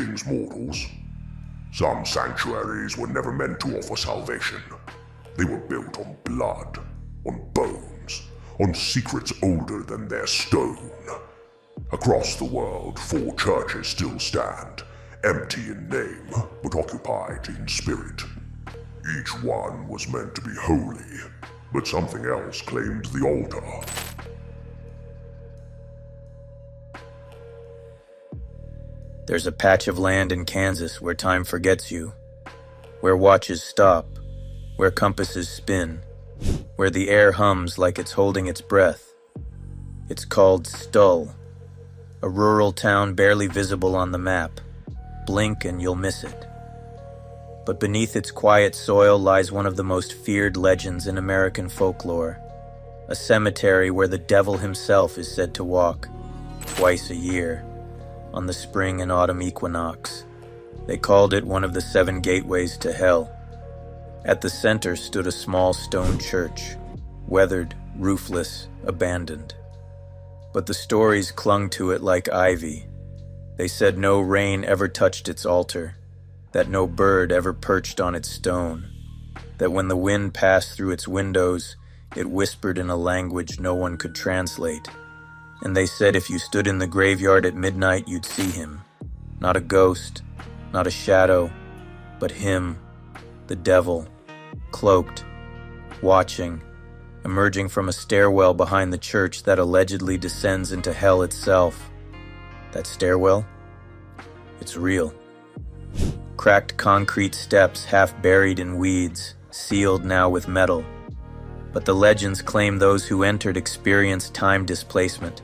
greetings, mortals. Some sanctuaries were never meant to offer salvation. They were built on blood, on bones, on secrets older than their stone. Across the world, 4 churches still stand, empty in name, but occupied in spirit. Each one was meant to be holy, but something else claimed the altar. There's a patch of land in Kansas where time forgets you, where watches stop, where compasses spin, where the air hums like it's holding its breath. It's called Stull, a rural town barely visible on the map. Blink and you'll miss it. But beneath its quiet soil lies one of the most feared legends in American folklore, a cemetery where the devil himself is said to walk twice a year, on the spring and autumn equinox. They called it one of the 7 gateways to hell. At the center stood a small stone church, weathered, roofless, abandoned. But the stories clung to it like ivy. They said no rain ever touched its altar, that no bird ever perched on its stone, that when the wind passed through its windows, it whispered in a language no one could translate. And they said if you stood in the graveyard at midnight, you'd see him. Not a ghost, not a shadow, but him, the devil, cloaked, watching, emerging from a stairwell behind the church that allegedly descends into hell itself. That stairwell? It's real. Cracked concrete steps half buried in weeds, sealed now with metal. But the legends claim those who entered experienced time displacement,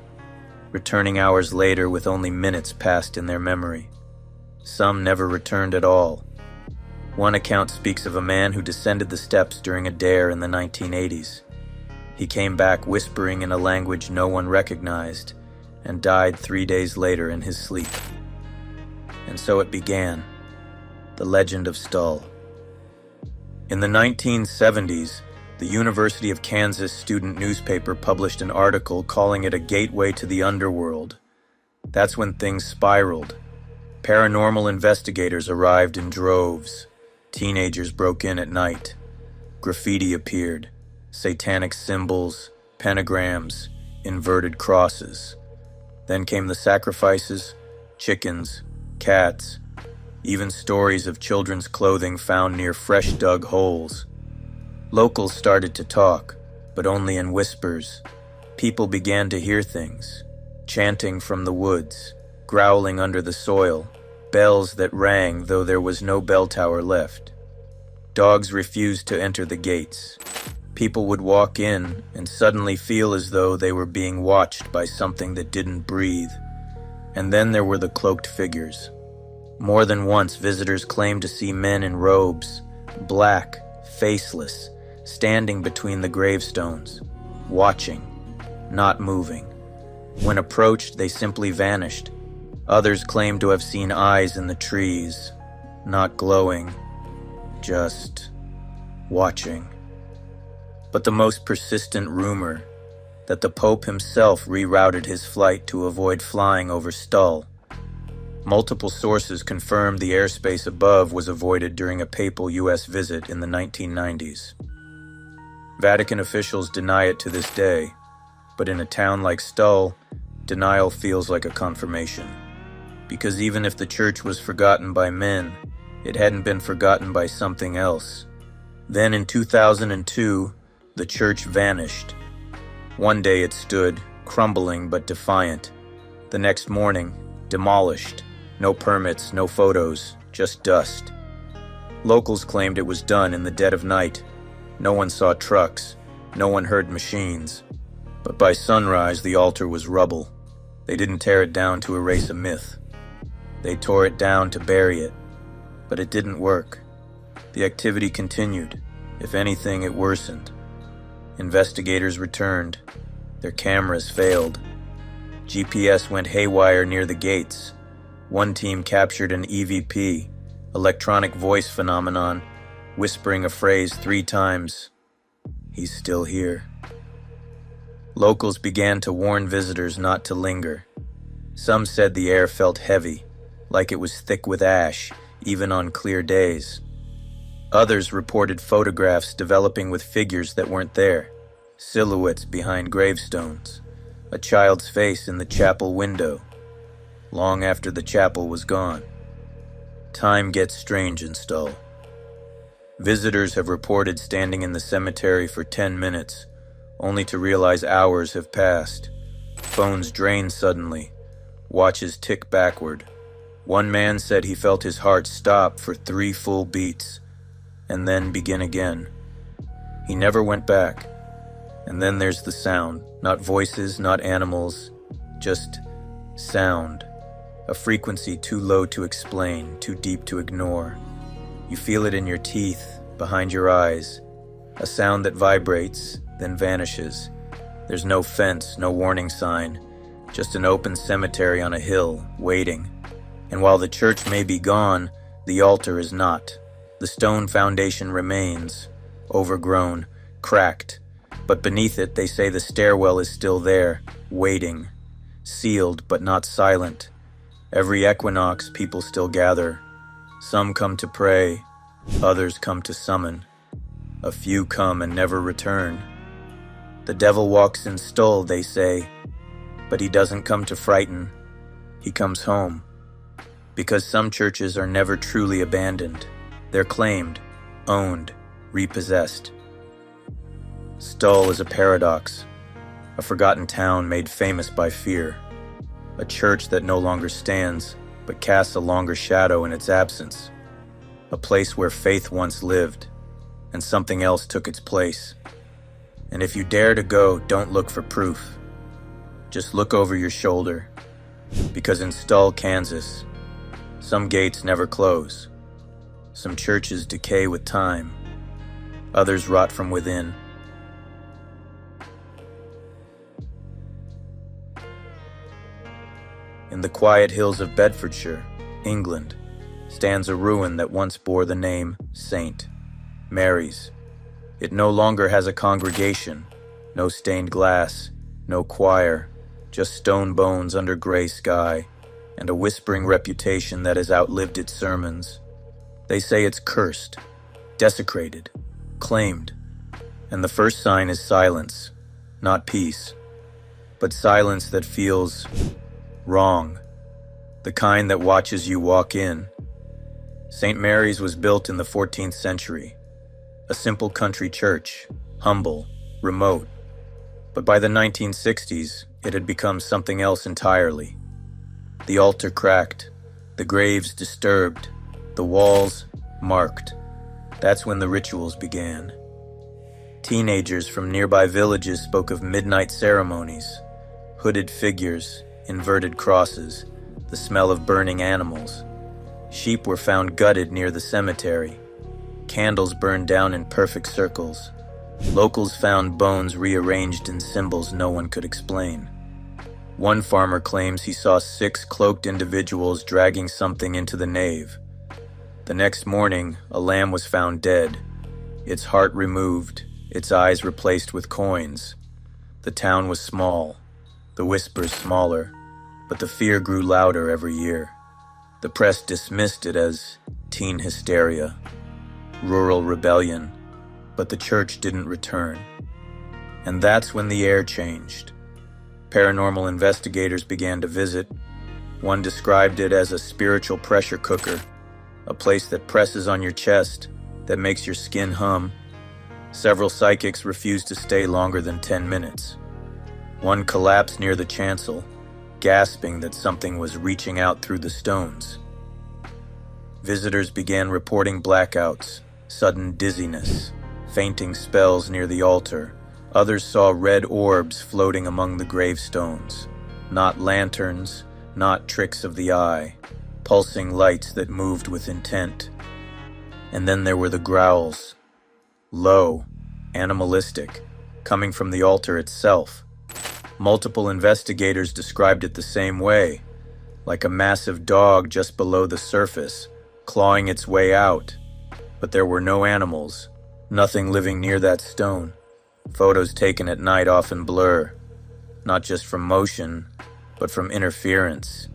returning hours later with only minutes passed in their memory. Some never returned at all. One account speaks of a man who descended the steps during a dare in the 1980s. He came back whispering in a language no one recognized and died 3 days later in his sleep. And so it began, the legend of Stull. In the 1970s, the University of Kansas student newspaper published an article calling it a gateway to the underworld. That's when things spiraled. Paranormal investigators arrived in droves. Teenagers broke in at night. Graffiti appeared. Satanic symbols, pentagrams, inverted crosses. Then came the sacrifices, chickens, cats, even stories of children's clothing found near fresh dug holes. Locals started to talk, but only in whispers. People began to hear things, chanting from the woods, growling under the soil, bells that rang though there was no bell tower left. Dogs refused to enter the gates. People would walk in and suddenly feel as though they were being watched by something that didn't breathe. And then there were the cloaked figures. More than once, visitors claimed to see men in robes, black, faceless, standing between the gravestones, watching, not moving. When approached, they simply vanished. Others claimed to have seen eyes in the trees, not glowing, just watching. But the most persistent rumor, that the Pope himself rerouted his flight to avoid flying over Stull. Multiple sources confirmed the airspace above was avoided during a papal U.S. visit in the 1990s. Vatican officials deny it to this day, but in a town like Stull, denial feels like a confirmation. Because even if the church was forgotten by men, it hadn't been forgotten by something else. Then in 2002, the church vanished. One day it stood, crumbling but defiant. The next morning, demolished. No permits, no photos, just dust. Locals claimed it was done in the dead of night. No one saw trucks, no one heard machines. But by sunrise, the altar was rubble. They didn't tear it down to erase a myth. They tore it down to bury it. But it didn't work. The activity continued. If anything, it worsened. Investigators returned. Their cameras failed. GPS went haywire near the gates. One team captured an EVP, electronic voice phenomenon, whispering a phrase 3 times. He's still here. Locals began to warn visitors not to linger. Some said the air felt heavy. like it was thick with ash, even on clear days. Others reported photographs developing with figures that weren't there, silhouettes behind gravestones, a child's face in the chapel window, long after the chapel was gone. Time gets strange in Stull. Visitors have reported standing in the cemetery for 10 minutes, only to realize hours have passed. Phones drain suddenly, watches tick backward. One man said he felt his heart stop for 3 full beats, and then begin again. He never went back. And then there's the sound, not voices, not animals, just sound. A frequency too low to explain, too deep to ignore. You feel it in your teeth, behind your eyes. A sound that vibrates, then vanishes. There's no fence, no warning sign, just an open cemetery on a hill, waiting. And while the church may be gone, the altar is not. The stone foundation remains, overgrown, cracked. But beneath it, they say the stairwell is still there, waiting. Sealed, but not silent. Every equinox, people still gather. Some come to pray, others come to summon. A few come and never return. The devil walks in Stull, they say, but he doesn't come to frighten. He comes home. Because some churches are never truly abandoned. They're claimed, owned, repossessed. Stull is a paradox, a forgotten town made famous by fear, a church that no longer stands, but casts a longer shadow in its absence, a place where faith once lived, and something else took its place. And if you dare to go, don't look for proof. Just look over your shoulder, because in Stull, Kansas, some gates never close. Some churches decay with time, others rot from within. In the quiet hills of Bedfordshire, England, stands a ruin that once bore the name St. Mary's. It no longer has a congregation, no stained glass, no choir, just stone bones under gray sky, and a whispering reputation that has outlived its sermons. They say it's cursed, desecrated, claimed, and the first sign is silence, not peace, but silence that feels wrong, the kind that watches you walk in. St. Mary's was built in the 14th century, a simple country church, humble, remote, but by the 1960s, it had become something else entirely. The altar cracked, the graves disturbed, the walls marked. That's when the rituals began. Teenagers from nearby villages spoke of midnight ceremonies, hooded figures, inverted crosses, the smell of burning animals. Sheep were found gutted near the cemetery. Candles burned down in perfect circles. Locals found bones rearranged in symbols no one could explain. One farmer claims he saw 6 cloaked individuals dragging something into the nave. The next morning, a lamb was found dead, its heart removed, its eyes replaced with coins. The town was small, the whispers smaller, but the fear grew louder every year. The press dismissed it as teen hysteria, rural rebellion, but the church didn't return. And that's when the air changed. Paranormal investigators began to visit. One described it as a spiritual pressure cooker, a place that presses on your chest, that makes your skin hum. Several psychics refused to stay longer than 10 minutes. One collapsed near the chancel, gasping that something was reaching out through the stones. Visitors began reporting blackouts, sudden dizziness, fainting spells near the altar. Others saw red orbs floating among the gravestones. Not lanterns, not tricks of the eye, pulsing lights that moved with intent. And then there were the growls. Low, animalistic, coming from the altar itself. Multiple investigators described it the same way, like a massive dog just below the surface, clawing its way out. But there were no animals, nothing living near that stone. Photos taken at night often blur, not just from motion, but from interference.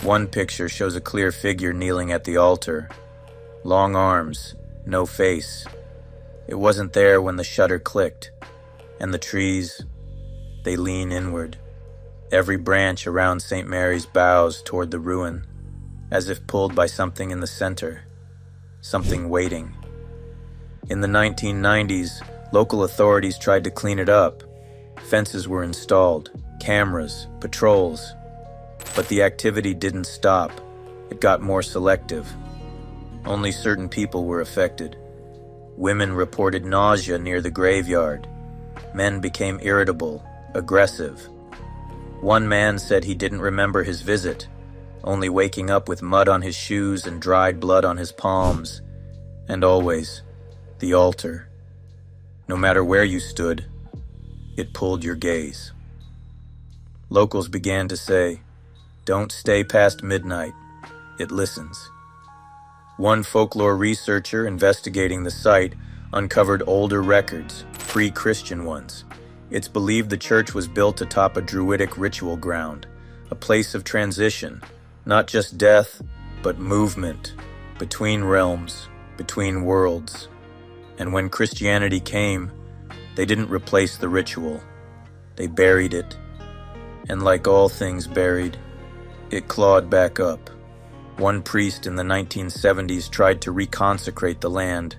One picture shows a clear figure kneeling at the altar. Long arms, no face. It wasn't there when the shutter clicked. And the trees, they lean inward. Every branch around St. Mary's bows toward the ruin, as if pulled by something in the center. Something waiting. In the 1990s, local authorities tried to clean it up. Fences were installed, cameras, patrols. But the activity didn't stop. It got more selective. Only certain people were affected. Women reported nausea near the graveyard. Men became irritable, aggressive. One man said he didn't remember his visit, only waking up with mud on his shoes and dried blood on his palms. And always, the altar. No matter where you stood, it pulled your gaze. Locals began to say, "Don't stay past midnight. It listens." One folklore researcher investigating the site uncovered older records, pre-Christian ones. It's believed the church was built atop a druidic ritual ground, a place of transition, not just death, but movement, between realms, between worlds. And when Christianity came, they didn't replace the ritual. They buried it. And like all things buried, it clawed back up. One priest in the 1970s tried to reconsecrate the land.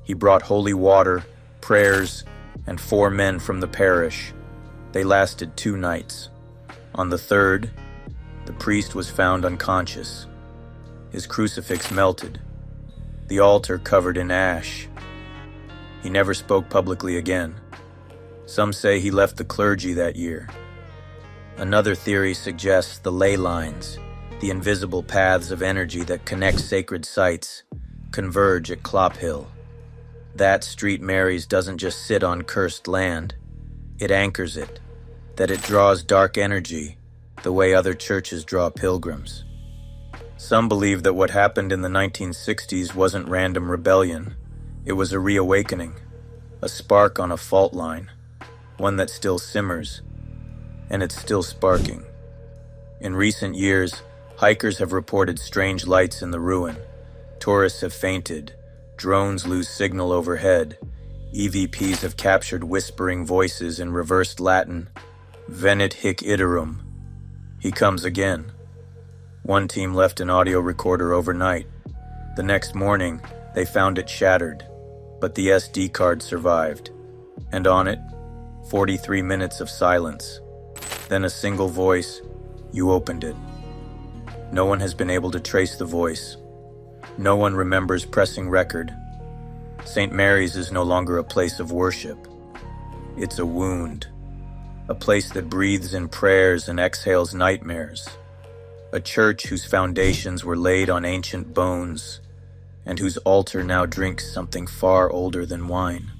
He brought holy water, prayers, and 4 men from the parish. They lasted 2 nights. On the 3rd, the priest was found unconscious. His crucifix melted. The altar covered in ash. He never spoke publicly again. Some say he left the clergy that year. Another theory suggests the ley lines, the invisible paths of energy that connect sacred sites, converge at Clop Hill. That Street Mary's doesn't just sit on cursed land, it anchors it, that it draws dark energy the way other churches draw pilgrims. Some believe that what happened in the 1960s wasn't random rebellion. It was a reawakening, a spark on a fault line, one that still simmers, and it's still sparking. In recent years, hikers have reported strange lights in the ruin. Tourists have fainted. Drones lose signal overhead. EVPs have captured whispering voices in reversed Latin. Venit hic iterum. He comes again. One team left an audio recorder overnight. The next morning, they found it shattered, but the SD card survived. And on it, 43 minutes of silence. Then a single voice, "You opened it." No one has been able to trace the voice. No one remembers pressing record. St. Mary's is no longer a place of worship. It's a wound. A place that breathes in prayers and exhales nightmares. A church whose foundations were laid on ancient bones, and whose altar now drinks something far older than wine.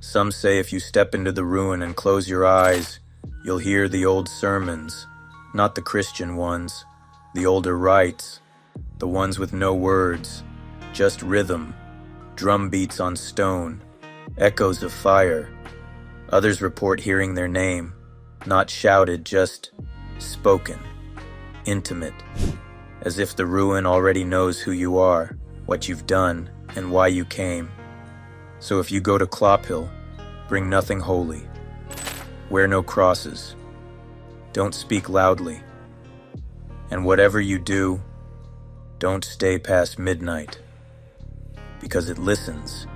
Some say if you step into the ruin and close your eyes, you'll hear the old sermons, not the Christian ones, the older rites, the ones with no words, just rhythm, drum beats on stone, echoes of fire. Others report hearing their name, not shouted, just spoken, intimate, as if the ruin already knows who you are, what you've done, and why you came. So if you go to Clop Hill, bring nothing holy. Wear no crosses. Don't speak loudly. And whatever you do, don't stay past midnight, because it listens,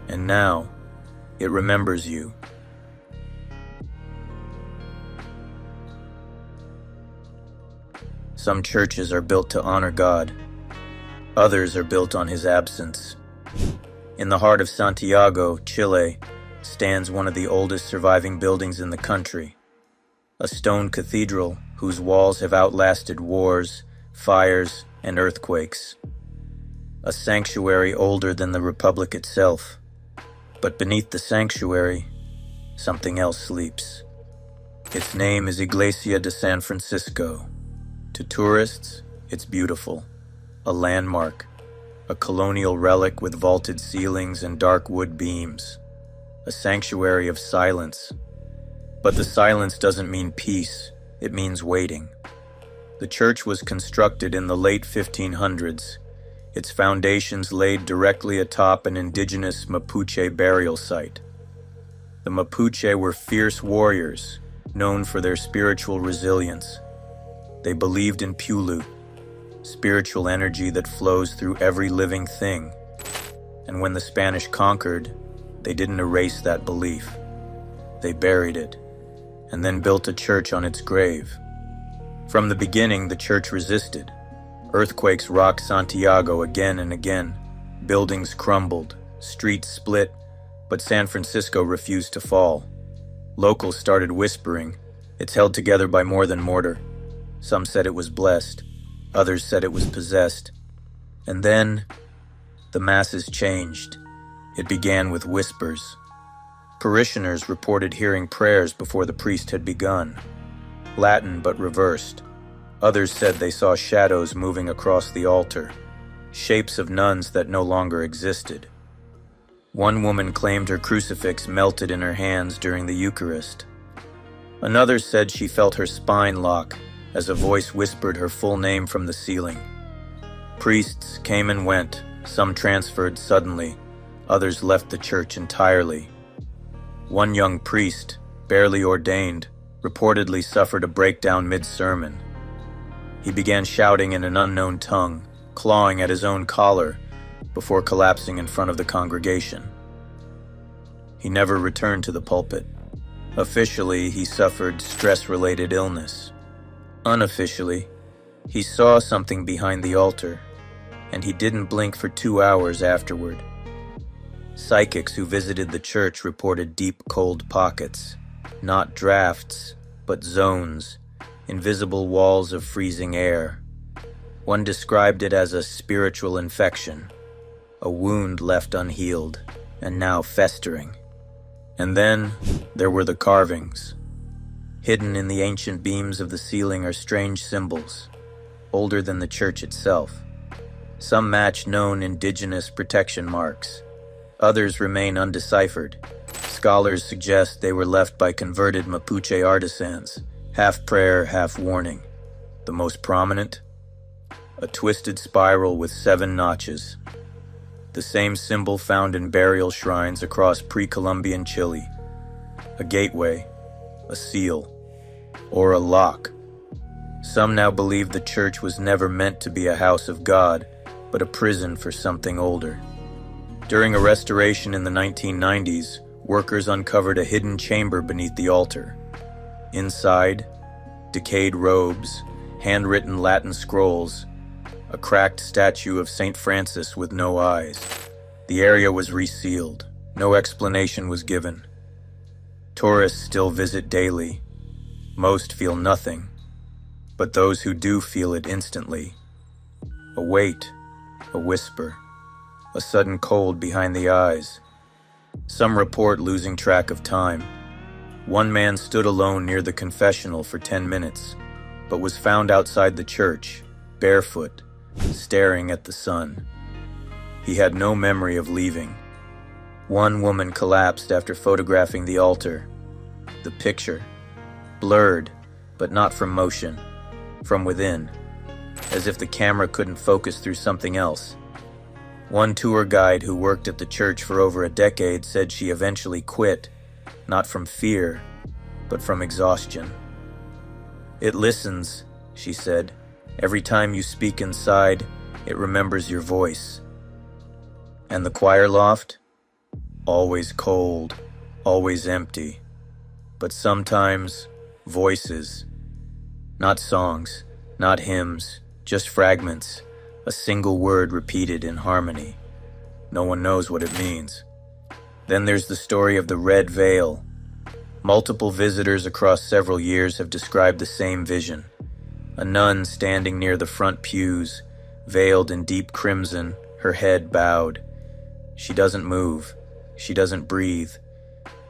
and now it remembers you. Some churches are built to honor God. Others are built on his absence. In the heart of Santiago, Chile, stands one of the oldest surviving buildings in the country. A stone cathedral whose walls have outlasted wars, fires, and earthquakes. A sanctuary older than the Republic itself. But beneath the sanctuary, something else sleeps. Its name is Iglesia de San Francisco. To tourists, it's beautiful. A landmark. A colonial relic with vaulted ceilings and dark wood beams. A sanctuary of silence. But the silence doesn't mean peace, it means waiting. The church was constructed in the late 1500s, its foundations laid directly atop an indigenous Mapuche burial site. The Mapuche were fierce warriors, known for their spiritual resilience. They believed in Pulu, spiritual energy that flows through every living thing. And when the Spanish conquered, they didn't erase that belief. They buried it, and then built a church on its grave. From the beginning, the church resisted. Earthquakes rocked Santiago again and again. Buildings crumbled, streets split, but San Francisco refused to fall. Locals started whispering, "It's held together by more than mortar." Some said it was blessed. Others said it was possessed. And then, the masses changed. It began with whispers. Parishioners reported hearing prayers before the priest had begun. Latin but reversed. Others said they saw shadows moving across the altar, shapes of nuns that no longer existed. One woman claimed her crucifix melted in her hands during the Eucharist. Another said she felt her spine lock as a voice whispered her full name from the ceiling. Priests came and went, some transferred suddenly, others left the church entirely. One young priest, barely ordained, reportedly suffered a breakdown mid-sermon. He began shouting in an unknown tongue, clawing at his own collar, before collapsing in front of the congregation. He never returned to the pulpit. Officially, he suffered stress-related illness. Unofficially, he saw something behind the altar, and he didn't blink for 2 hours afterward. Psychics who visited the church reported deep, cold pockets, not drafts, but zones, invisible walls of freezing air. One described it as a spiritual infection, a wound left unhealed, and now festering. And then there were the carvings. Hidden in the ancient beams of the ceiling are strange symbols, older than the church itself. Some match known indigenous protection marks. Others remain undeciphered. Scholars suggest they were left by converted Mapuche artisans, half prayer, half warning. The most prominent? A twisted spiral with 7 notches. The same symbol found in burial shrines across pre-Columbian Chile. A gateway, a seal, or a lock. Some now believe the church was never meant to be a house of God, but a prison for something older. During a restoration in the 1990s, workers uncovered a hidden chamber beneath the altar. Inside, decayed robes, handwritten Latin scrolls, a cracked statue of St. Francis with no eyes. The area was resealed. No explanation was given. Tourists still visit daily. Most feel nothing, but those who do feel it instantly. A weight, a whisper, a sudden cold behind the eyes. Some report losing track of time. One man stood alone near the confessional for 10 minutes, but was found outside the church, barefoot, staring at the sun. He had no memory of leaving. One woman collapsed after photographing the altar. The picture, blurred, but not from motion, from within, as if the camera couldn't focus through something else. One tour guide who worked at the church for over a decade said she eventually quit, not from fear, but from exhaustion. "It listens," she said. "Every time you speak inside, it remembers your voice." And the choir loft? Always cold, always empty. But sometimes, voices. Not songs, not hymns, just fragments, a single word repeated in harmony. No one knows what it means. Then there's the story of the red veil. Multiple visitors across several years have described the same vision. A nun standing near the front pews, veiled in deep crimson, her head bowed. She doesn't move, she doesn't breathe,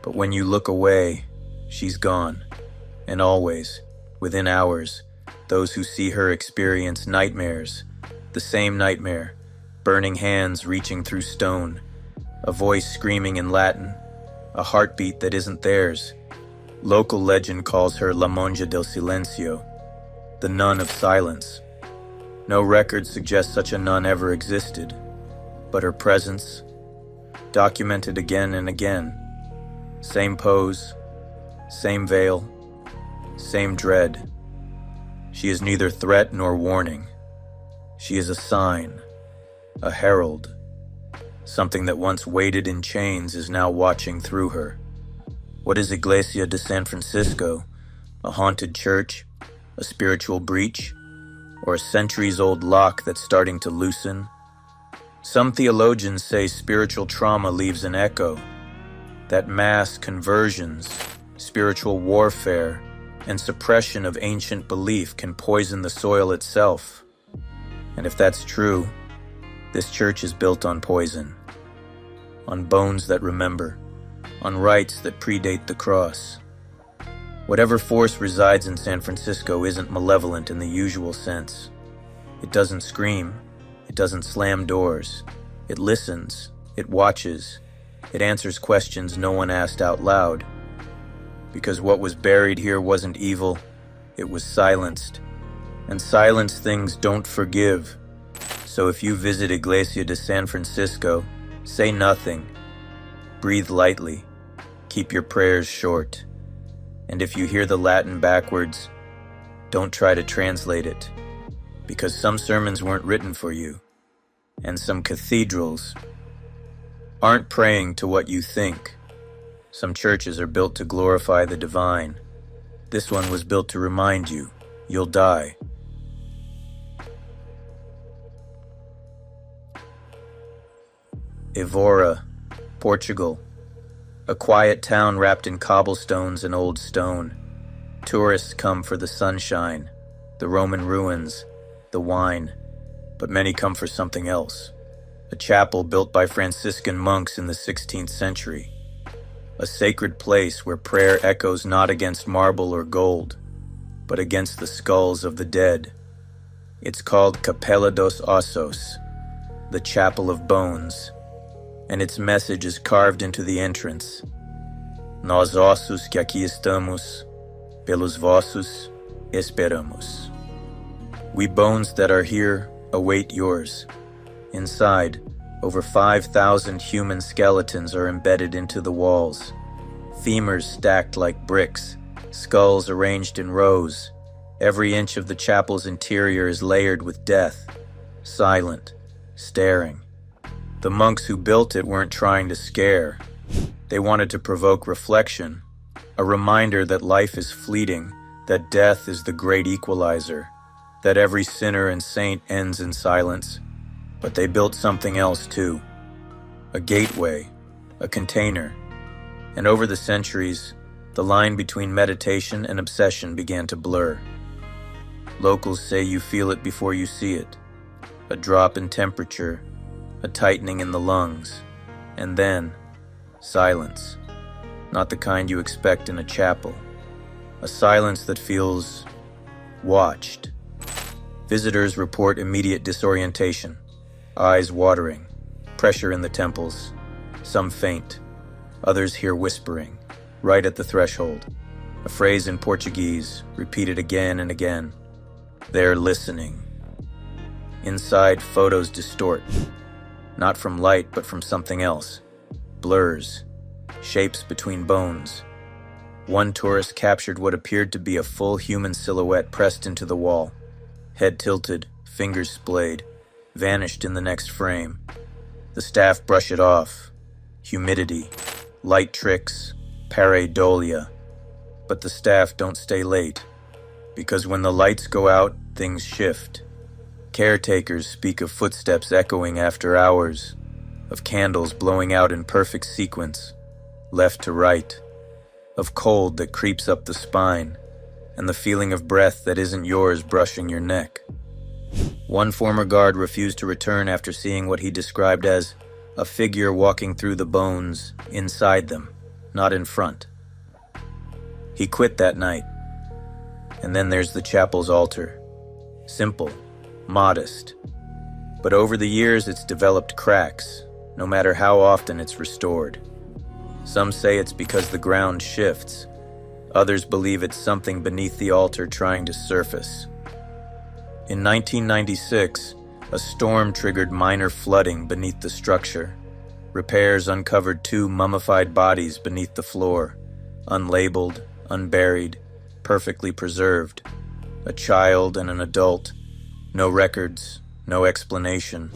but when you look away, she's gone. And always, within hours, those who see her experience nightmares. The same nightmare, burning hands reaching through stone, a voice screaming in Latin, a heartbeat that isn't theirs. Local legend calls her La Monja del Silencio, the nun of silence. No record suggests such a nun ever existed, but her presence, documented again and again, same pose, same veil, same dread. She is neither threat nor warning. She is a sign, a herald. Something that once waited in chains is now watching through her. What is Iglesia de San Francisco? A haunted church? A spiritual breach? Or a centuries-old lock that's starting to loosen? Some theologians say spiritual trauma leaves an echo, that mass conversions, spiritual warfare, and suppression of ancient belief can poison the soil itself. And if that's true, this church is built on poison, on bones that remember, on rites that predate the cross. Whatever force resides in San Francisco isn't malevolent in the usual sense. It doesn't scream, it doesn't slam doors. It listens, it watches, it answers questions no one asked out loud. Because what was buried here wasn't evil, it was silenced. And silenced things don't forgive. So if you visit Iglesia de San Francisco, say nothing. Breathe lightly. Keep your prayers short. And if you hear the Latin backwards, don't try to translate it. Because some sermons weren't written for you. And some cathedrals aren't praying to what you think. Some churches are built to glorify the divine. This one was built to remind you, you'll die. Evora, Portugal. A quiet town wrapped in cobblestones and old stone. Tourists come for the sunshine, the Roman ruins, the wine. But many come for something else. A chapel built by Franciscan monks in the 16th century. A sacred place where prayer echoes not against marble or gold, but against the skulls of the dead. It's called Capella dos Ossos, the Chapel of Bones, and its message is carved into the entrance. Nós ossos que aqui estamos, pelos vossos esperamos. We bones that are here await yours. Inside, over 5,000 human skeletons are embedded into the walls. Femurs stacked like bricks, skulls arranged in rows. Every inch of the chapel's interior is layered with death, silent, staring. The monks who built it weren't trying to scare. They wanted to provoke reflection, a reminder that life is fleeting, that death is the great equalizer, that every sinner and saint ends in silence. But they built something else too. A gateway, a container. And over the centuries, the line between meditation and obsession began to blur. Locals say you feel it before you see it. A drop in temperature, a tightening in the lungs, and then silence. Not the kind you expect in a chapel. A silence that feels watched. Visitors report immediate disorientation, eyes watering, pressure in the temples. Some faint, others hear whispering, right at the threshold. A phrase in Portuguese, repeated again and again. They're listening. Inside, photos distort. Not from light, but from something else. Blurs. Shapes between bones. One tourist captured what appeared to be a full human silhouette pressed into the wall. Head tilted, fingers splayed, vanished in the next frame. The staff brush it off. Humidity, light tricks, pareidolia. But the staff don't stay late. Because when the lights go out, things shift. Caretakers speak of footsteps echoing after hours, of candles blowing out in perfect sequence, left to right, of cold that creeps up the spine, and the feeling of breath that isn't yours brushing your neck. One former guard refused to return after seeing what he described as a figure walking through the bones inside them, not in front. He quit that night. And then there's the chapel's altar. Simple, modest. But over the years it's developed cracks, no matter how often it's restored. Some say it's because the ground shifts. Others believe it's something beneath the altar trying to surface. In 1996, a storm triggered minor flooding beneath the structure. Repairs uncovered 2 mummified bodies beneath the floor, unlabeled, unburied, perfectly preserved. A child and an adult. No records, no explanation.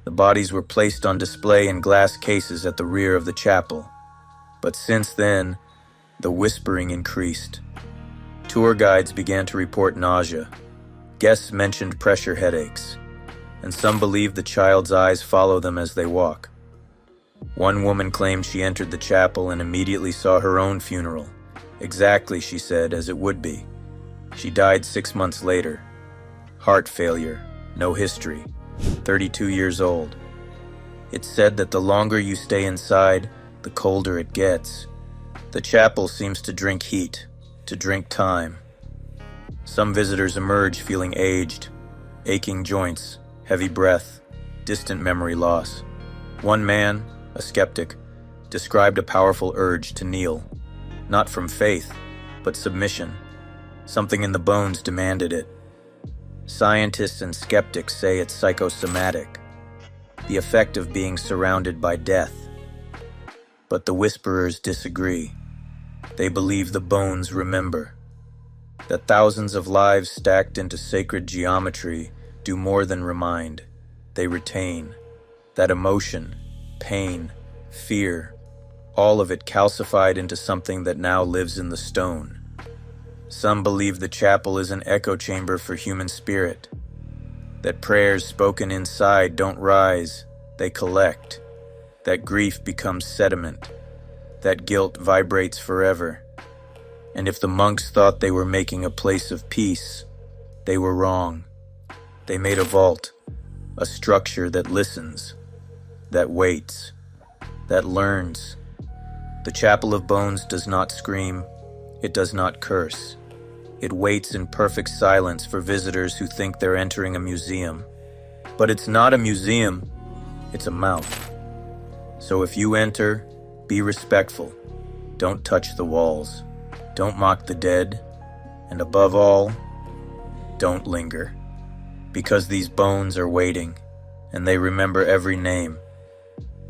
The bodies were placed on display in glass cases at the rear of the chapel. But since then, the whispering increased. Tour guides began to report nausea. Guests mentioned pressure headaches, and some believe the child's eyes follow them as they walk. One woman claimed she entered the chapel and immediately saw her own funeral, exactly, she said, as it would be. She died 6 months later. Heart failure, no history, 32 years old. It's said that the longer you stay inside, the colder it gets. The chapel seems to drink heat, to drink time. Some visitors emerge feeling aged, aching joints, heavy breath, distant memory loss. One man, a skeptic, described a powerful urge to kneel, not from faith, but submission. Something in the bones demanded it. Scientists and skeptics say it's psychosomatic, the effect of being surrounded by death. But the whisperers disagree. They believe the bones remember, that thousands of lives stacked into sacred geometry do more than remind. They retain. That emotion, pain, fear, all of it calcified into something that now lives in the stone. Some believe the chapel is an echo chamber for human spirit, that prayers spoken inside don't rise, they collect, that grief becomes sediment, that guilt vibrates forever. And if the monks thought they were making a place of peace, they were wrong. They made a vault, a structure that listens, that waits, that learns. The Chapel of Bones does not scream, it does not curse. It waits in perfect silence for visitors who think they're entering a museum. But it's not a museum, it's a mouth. So if you enter, be respectful. Don't touch the walls. Don't mock the dead, and above all, don't linger, because these bones are waiting, and they remember every name,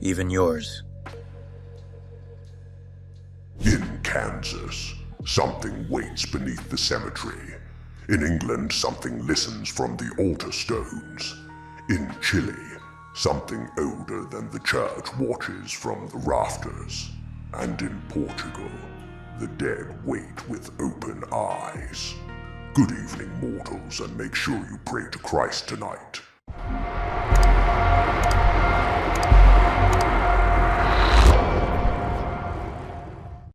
even yours. In Kansas, something waits beneath the cemetery. In England, something listens from the altar stones. In Chile, something older than the church watches from the rafters. And in Portugal, the dead wait with open eyes. Good evening, mortals, and make sure you pray to Christ tonight.